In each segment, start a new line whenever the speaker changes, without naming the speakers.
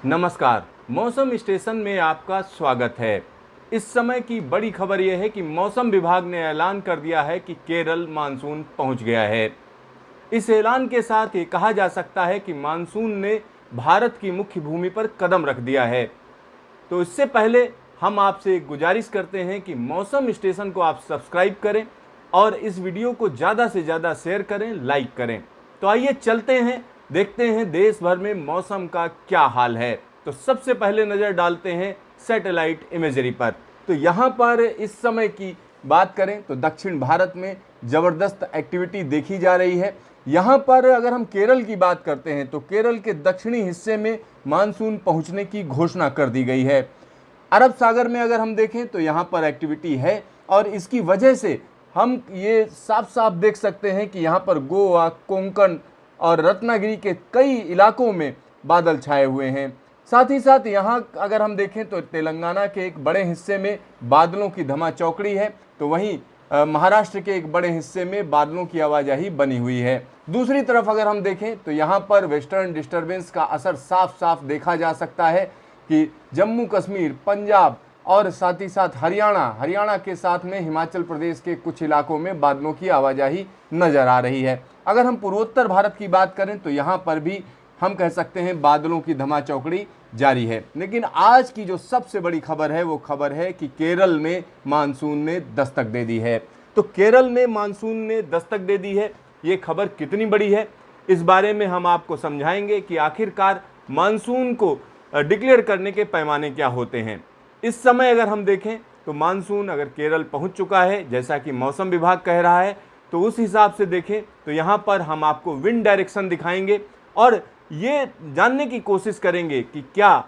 नमस्कार, मौसम स्टेशन में आपका स्वागत है। इस समय की बड़ी खबर यह है कि मौसम विभाग ने ऐलान कर दिया है कि केरल मानसून पहुंच गया है। इस ऐलान के साथ ये कहा जा सकता है कि मानसून ने भारत की मुख्य भूमि पर कदम रख दिया है। तो इससे पहले हम आपसे एक गुजारिश करते हैं कि मौसम स्टेशन को आप सब्सक्राइब करें और इस वीडियो को ज़्यादा से ज़्यादा शेयर करें, लाइक करें। तो आइए चलते हैं, देखते हैं देश भर में मौसम का क्या हाल है। तो सबसे पहले नज़र डालते हैं सैटेलाइट इमेजरी पर। तो यहाँ पर इस समय की बात करें तो दक्षिण भारत में ज़बरदस्त एक्टिविटी देखी जा रही है। यहाँ पर अगर हम केरल की बात करते हैं तो केरल के दक्षिणी हिस्से में मानसून पहुँचने की घोषणा कर दी गई है। अरब सागर में अगर हम देखें तो यहाँ पर एक्टिविटी है और इसकी वजह से हम ये साफ साफ देख सकते हैं कि यहाँ पर गोवा, कोंकण और रत्नागिरी के कई इलाकों में बादल छाए हुए हैं। साथ ही साथ यहाँ अगर हम देखें तो तेलंगाना के एक बड़े हिस्से में बादलों की धमाचौकड़ी है, तो वहीं महाराष्ट्र के एक बड़े हिस्से में बादलों की आवाजाही बनी हुई है। दूसरी तरफ अगर हम देखें तो यहाँ पर वेस्टर्न डिस्टर्बेंस का असर साफ साफ देखा जा सकता है कि जम्मू कश्मीर, पंजाब और साथ ही साथ हरियाणा के साथ में हिमाचल प्रदेश के कुछ इलाकों में बादलों की आवाजाही नजर आ रही है। अगर हम पूर्वोत्तर भारत की बात करें तो यहाँ पर भी हम कह सकते हैं बादलों की धमाचौकड़ी जारी है। लेकिन आज की जो सबसे बड़ी खबर है वो खबर है कि केरल में मानसून ने दस्तक दे दी है। तो केरल में मानसून ने दस्तक दे दी है, ये खबर कितनी बड़ी है इस बारे में हम आपको समझाएंगे कि आखिरकार मानसून को डिक्लेयर करने के पैमाने क्या होते हैं। इस समय अगर हम देखें तो मानसून अगर केरल पहुंच चुका है जैसा कि मौसम विभाग कह रहा है, तो उस हिसाब से देखें तो यहाँ पर हम आपको विंड डायरेक्शन दिखाएंगे और ये जानने की कोशिश करेंगे कि क्या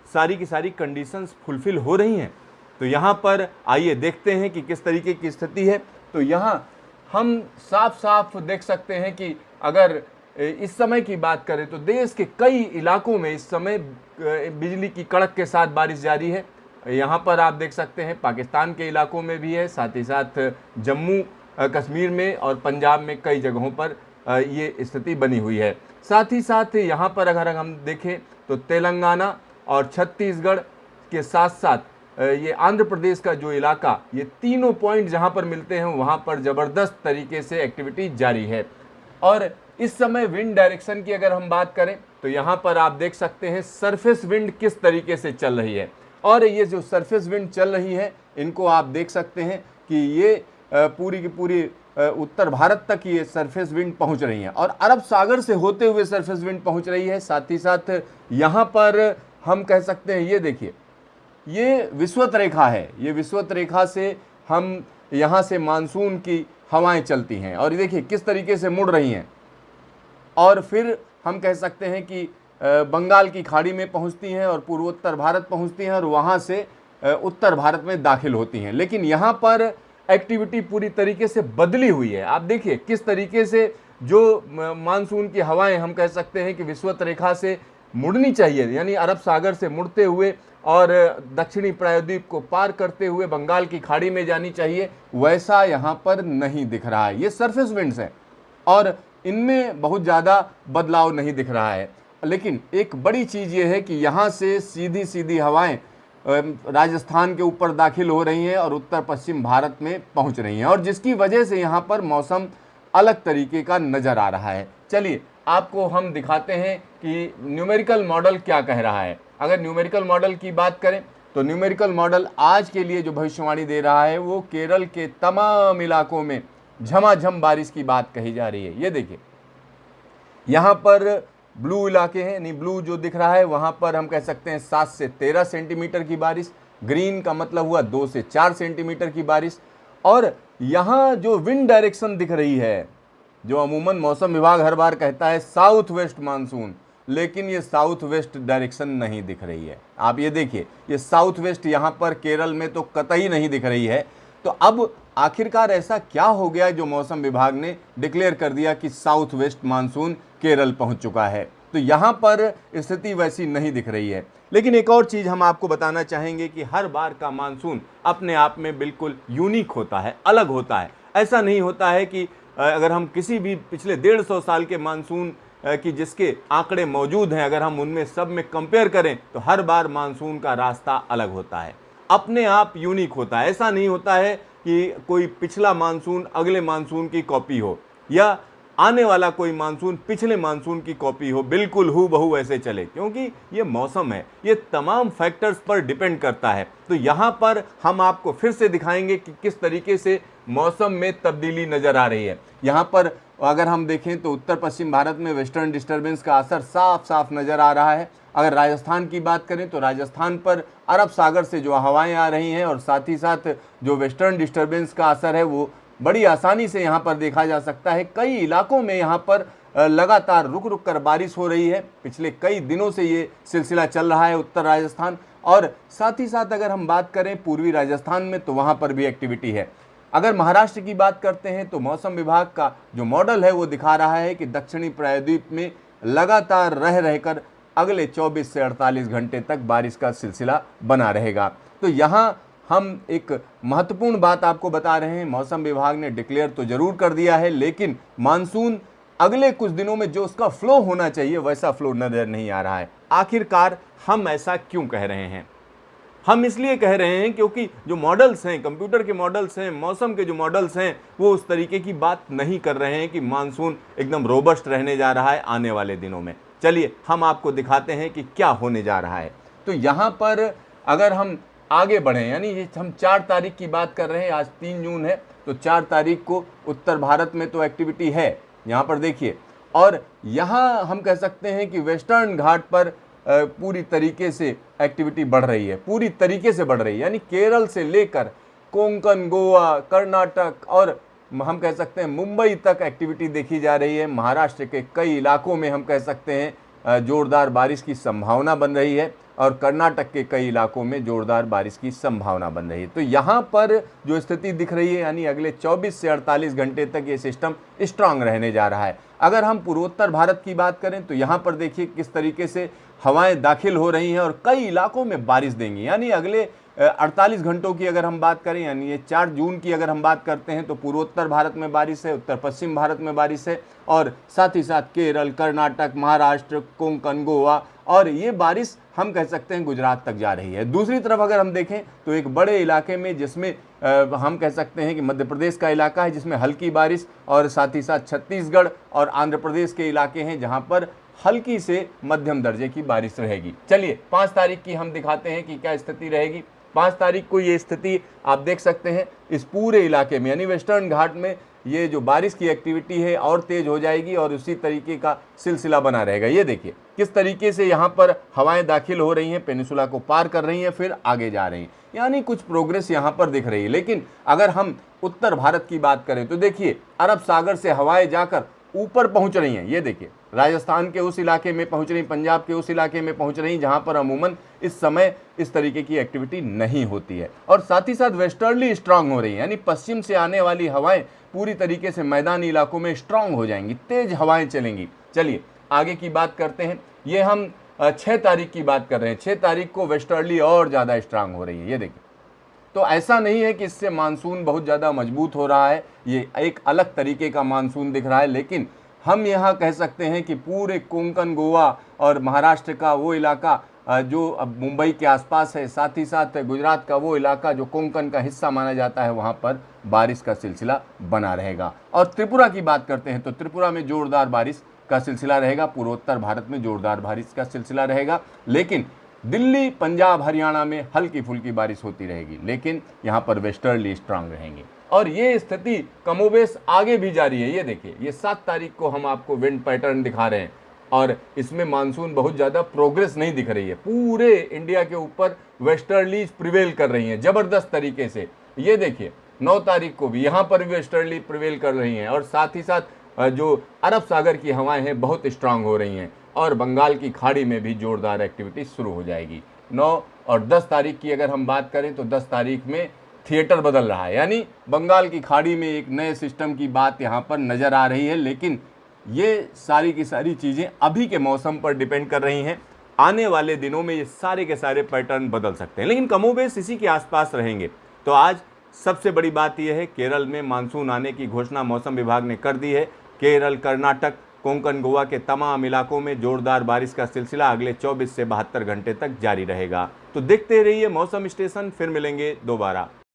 सारी की सारी कंडीशंस फुलफिल हो रही हैं। तो यहाँ पर आइए देखते हैं कि किस तरीके की स्थिति है। तो यहाँ हम साफ साफ देख सकते हैं कि अगर इस समय की बात करें तो देश के कई इलाकों में इस समय बिजली की कड़क के साथ बारिश जारी है। यहाँ पर आप देख सकते हैं पाकिस्तान के इलाकों में भी है, साथ ही साथ जम्मू कश्मीर में और पंजाब में कई जगहों पर ये स्थिति बनी हुई है। साथ ही साथ यहाँ पर अगर हम देखें तो तेलंगाना और छत्तीसगढ़ के साथ साथ ये आंध्र प्रदेश का जो इलाका, ये तीनों पॉइंट जहाँ पर मिलते हैं वहाँ पर ज़बरदस्त तरीके से एक्टिविटी जारी है। और इस समय विंड डायरेक्शन की अगर हम बात करें तो यहाँ पर आप देख सकते हैं सरफेस विंड किस तरीके से चल रही है। और ये जो सरफेस विंड चल रही है इनको आप देख सकते हैं कि ये पूरी की पूरी उत्तर भारत तक ये सरफेस विंड पहुंच रही है और अरब सागर से होते हुए सरफेस विंड पहुंच रही है। साथ ही साथ यहाँ पर हम कह सकते हैं, ये देखिए ये विषुवत रेखा है, ये विषुवत रेखा से हम यहाँ से मानसून की हवाएं चलती हैं और ये देखिए किस तरीके से मुड़ रही हैं और फिर हम कह सकते हैं कि बंगाल की खाड़ी में पहुंचती हैं और पूर्वोत्तर भारत पहुंचती हैं और वहां से उत्तर भारत में दाखिल होती हैं। लेकिन यहाँ पर एक्टिविटी पूरी तरीके से बदली हुई है। आप देखिए किस तरीके से जो मानसून की हवाएं हम कह सकते हैं कि विषुवत रेखा से मुड़नी चाहिए, यानी अरब सागर से मुड़ते हुए और दक्षिणी प्रायद्वीप को पार करते हुए बंगाल की खाड़ी में जानी चाहिए, वैसा यहाँ पर नहीं दिख रहा है। ये सरफेस विंड्स हैं और इनमें बहुत ज़्यादा बदलाव नहीं दिख रहा है। लेकिन एक बड़ी चीज़ ये है कि यहाँ से सीधी सीधी हवाएं राजस्थान के ऊपर दाखिल हो रही हैं और उत्तर पश्चिम भारत में पहुँच रही हैं और जिसकी वजह से यहाँ पर मौसम अलग तरीके का नज़र आ रहा है। चलिए आपको हम दिखाते हैं कि न्यूमेरिकल मॉडल क्या कह रहा है। अगर न्यूमेरिकल मॉडल की बात करें तो न्यूमेरिकल मॉडल आज के लिए जो भविष्यवाणी दे रहा है वो केरल के तमाम इलाकों में झमाझम बारिश की बात कही जा रही है। ये देखिए यहाँ पर ब्लू इलाके हैं, नहीं ब्लू जो दिख रहा है वहाँ पर हम कह सकते हैं 7 से 13 सेंटीमीटर की बारिश, ग्रीन का मतलब हुआ 2 से 4 सेंटीमीटर की बारिश। और यहाँ जो विंड डायरेक्शन दिख रही है, जो अमूमन मौसम विभाग हर बार कहता है साउथ वेस्ट मानसून, लेकिन ये साउथ वेस्ट डायरेक्शन नहीं दिख रही है। आप ये देखिए ये साउथ वेस्ट यहाँ पर केरल में तो कतई नहीं दिख रही है। तो अब आखिरकार ऐसा क्या हो गया जो मौसम विभाग ने डिक्लेयर कर दिया कि साउथ वेस्ट मानसून केरल पहुंच चुका है। तो यहाँ पर स्थिति वैसी नहीं दिख रही है। लेकिन एक और चीज़ हम आपको बताना चाहेंगे कि हर बार का मानसून अपने आप में बिल्कुल यूनिक होता है, अलग होता है। ऐसा नहीं होता है कि अगर हम किसी भी पिछले 150 साल के मानसून कि जिसके आंकड़े मौजूद हैं, अगर हम उनमें सब में कंपेयर करें तो हर बार मानसून का रास्ता अलग होता है, अपने आप यूनिक होता है। ऐसा नहीं होता है कि कोई पिछला मानसून अगले मानसून की कॉपी हो या आने वाला कोई मानसून पिछले मानसून की कॉपी हो, बिल्कुल हूबहू ऐसे चले, क्योंकि ये मौसम है, ये तमाम फैक्टर्स पर डिपेंड करता है। तो यहाँ पर हम आपको फिर से दिखाएंगे कि किस तरीके से मौसम में तब्दीली नजर आ रही है। यहाँ पर अगर हम देखें तो उत्तर पश्चिम भारत में वेस्टर्न डिस्टर्बेंस का असर साफ साफ नजर आ रहा है। अगर राजस्थान की बात करें तो राजस्थान पर अरब सागर से जो हवाएं आ रही हैं और साथ ही साथ जो वेस्टर्न डिस्टर्बेंस का असर है वो बड़ी आसानी से यहाँ पर देखा जा सकता है। कई इलाकों में यहाँ पर लगातार रुक रुक कर बारिश हो रही है, पिछले कई दिनों से ये सिलसिला चल रहा है उत्तर राजस्थान। और साथ ही साथ अगर हम बात करें पूर्वी राजस्थान में तो वहाँ पर भी एक्टिविटी है। अगर महाराष्ट्र की बात करते हैं तो मौसम विभाग का जो मॉडल है वो दिखा रहा है कि दक्षिणी प्रायद्वीप में लगातार रह रहकर अगले 24 से 48 घंटे तक बारिश का सिलसिला बना रहेगा। तो यहाँ हम एक महत्वपूर्ण बात आपको बता रहे हैं, मौसम विभाग ने डिक्लेयर तो जरूर कर दिया है, लेकिन मानसून अगले कुछ दिनों में जो उसका फ्लो होना चाहिए वैसा फ्लो नजर नहीं आ रहा है। आखिरकार हम ऐसा क्यों कह रहे हैं? हम इसलिए कह रहे हैं क्योंकि जो मॉडल्स हैं, कंप्यूटर के मॉडल्स हैं, मौसम के जो मॉडल्स हैं, वो उस तरीके की बात नहीं कर रहे हैं कि मानसून एकदम रोबस्ट रहने जा रहा है आने वाले दिनों में। चलिए हम आपको दिखाते हैं कि क्या होने जा रहा है। तो यहाँ पर अगर हम आगे बढ़ें, यानी हम 4 तारीख की बात कर रहे हैं, आज 3 जून है, तो 4 तारीख को उत्तर भारत में तो एक्टिविटी है, यहाँ पर देखिए। और यहाँ हम कह सकते हैं कि वेस्टर्न घाट पर पूरी तरीके से एक्टिविटी बढ़ रही है, पूरी तरीके से बढ़ रही है, यानी केरल से लेकर कोंकण, गोवा, कर्नाटक और हम कह सकते हैं मुंबई तक एक्टिविटी देखी जा रही है। महाराष्ट्र के कई इलाकों में हम कह सकते हैं जोरदार बारिश की संभावना बन रही है और कर्नाटक के कई इलाकों में जोरदार बारिश की संभावना बन रही है। तो यहाँ पर जो स्थिति दिख रही है, यानी अगले 24 से 48 घंटे तक ये सिस्टम स्ट्रांग रहने जा रहा है। अगर हम पूर्वोत्तर भारत की बात करें तो यहाँ पर देखिए किस तरीके से हवाएं दाखिल हो रही हैं और कई इलाकों में बारिश देंगी। यानी अगले 48 घंटों की अगर हम बात करें, यानी ये 4 जून की अगर हम बात करते हैं तो पूर्वोत्तर भारत में बारिश है, उत्तर पश्चिम भारत में बारिश है और साथ ही साथ केरल, कर्नाटक, महाराष्ट्र, कोंकण, गोवा, और ये बारिश हम कह सकते हैं गुजरात तक जा रही है। दूसरी तरफ अगर हम देखें तो एक बड़े इलाके में जिसमें हम कह सकते हैं कि मध्य प्रदेश का इलाका है जिसमें हल्की बारिश, और साथ ही साथ छत्तीसगढ़ और आंध्र प्रदेश के इलाके हैं जहां पर हल्की से मध्यम दर्जे की बारिश रहेगी। चलिए 5 तारीख की हम दिखाते हैं कि क्या स्थिति रहेगी। 5 तारीख को ये स्थिति आप देख सकते हैं इस पूरे इलाके में, यानी वेस्टर्न घाट में ये जो बारिश की एक्टिविटी है और तेज हो जाएगी और उसी तरीके का सिलसिला बना रहेगा। ये देखिए किस तरीके से यहाँ पर हवाएं दाखिल हो रही हैं, पेनिसुला को पार कर रही हैं, फिर आगे जा रही हैं, यानी कुछ प्रोग्रेस यहाँ पर दिख रही है। लेकिन अगर हम उत्तर भारत की बात करें तो देखिए अरब सागर से हवाएं जाकर ऊपर पहुंच रही हैं। ये देखिए राजस्थान के उस इलाके में पहुंच रही, पंजाब के उस इलाके में पहुंच रही जहां पर अमूमन इस समय इस तरीके की एक्टिविटी नहीं होती है, और साथ ही साथ वेस्टर्नली स्ट्रांग हो रही है, यानी पश्चिम से आने वाली हवाएं पूरी तरीके से मैदानी इलाकों में स्ट्रांग हो जाएंगी, तेज हवाएं चलेंगी। चलिए आगे की बात करते हैं। ये हम 6 तारीख की बात कर रहे हैं। 6 तारीख को वेस्टर्नली और ज़्यादा स्ट्रांग हो रही है। ये देखिए, तो ऐसा नहीं है कि इससे मानसून बहुत ज़्यादा मजबूत हो रहा है, ये एक अलग तरीके का मानसून दिख रहा है। लेकिन हम यहाँ कह सकते हैं कि पूरे कोंकण, गोवा और महाराष्ट्र का वो इलाका जो अब मुंबई के आसपास है, साथ ही साथ गुजरात का वो इलाका जो कोंकण का हिस्सा माना जाता है, वहाँ पर बारिश का सिलसिला बना रहेगा। और त्रिपुरा की बात करते हैं तो त्रिपुरा में जोरदार बारिश का सिलसिला रहेगा, पूर्वोत्तर भारत में जोरदार बारिश का सिलसिला रहेगा। लेकिन दिल्ली, पंजाब, हरियाणा में हल्की फुल्की बारिश होती रहेगी, लेकिन यहाँ पर वेस्टर्नली स्ट्रांग रहेंगे। और ये स्थिति कमोबेश आगे भी जारी है। ये देखिए, ये 7 तारीख को हम आपको विंड पैटर्न दिखा रहे हैं और इसमें मानसून बहुत ज़्यादा प्रोग्रेस नहीं दिख रही है। पूरे इंडिया के ऊपर वेस्टर्नली प्रिवेल कर रही हैं ज़बरदस्त तरीके से। ये देखिए 9 तारीख को भी यहाँ पर वेस्टर्नली प्रिवेल कर रही हैं और साथ ही साथ जो अरब सागर की हवाएं हैं बहुत स्ट्रांग हो रही हैं और बंगाल की खाड़ी में भी जोरदार एक्टिविटी शुरू हो जाएगी। 9 और 10 तारीख की अगर हम बात करें तो 10 तारीख में थिएटर बदल रहा है, यानी बंगाल की खाड़ी में एक नए सिस्टम की बात यहाँ पर नज़र आ रही है। लेकिन ये सारी की सारी चीज़ें अभी के मौसम पर डिपेंड कर रही हैं, आने वाले दिनों में ये सारे के सारे पैटर्न बदल सकते हैं, लेकिन कमोबेश इसी के आसपास रहेंगे। तो आज सबसे बड़ी बात यह है, केरल में मानसून आने की घोषणा मौसम विभाग ने कर दी है। केरल, कर्नाटक, कोंकण गोवा के तमाम इलाकों में जोरदार बारिश का सिलसिला अगले 24 से 72 घंटे तक जारी रहेगा। तो देखते रहिए मौसम स्टेशन, फिर मिलेंगे दोबारा।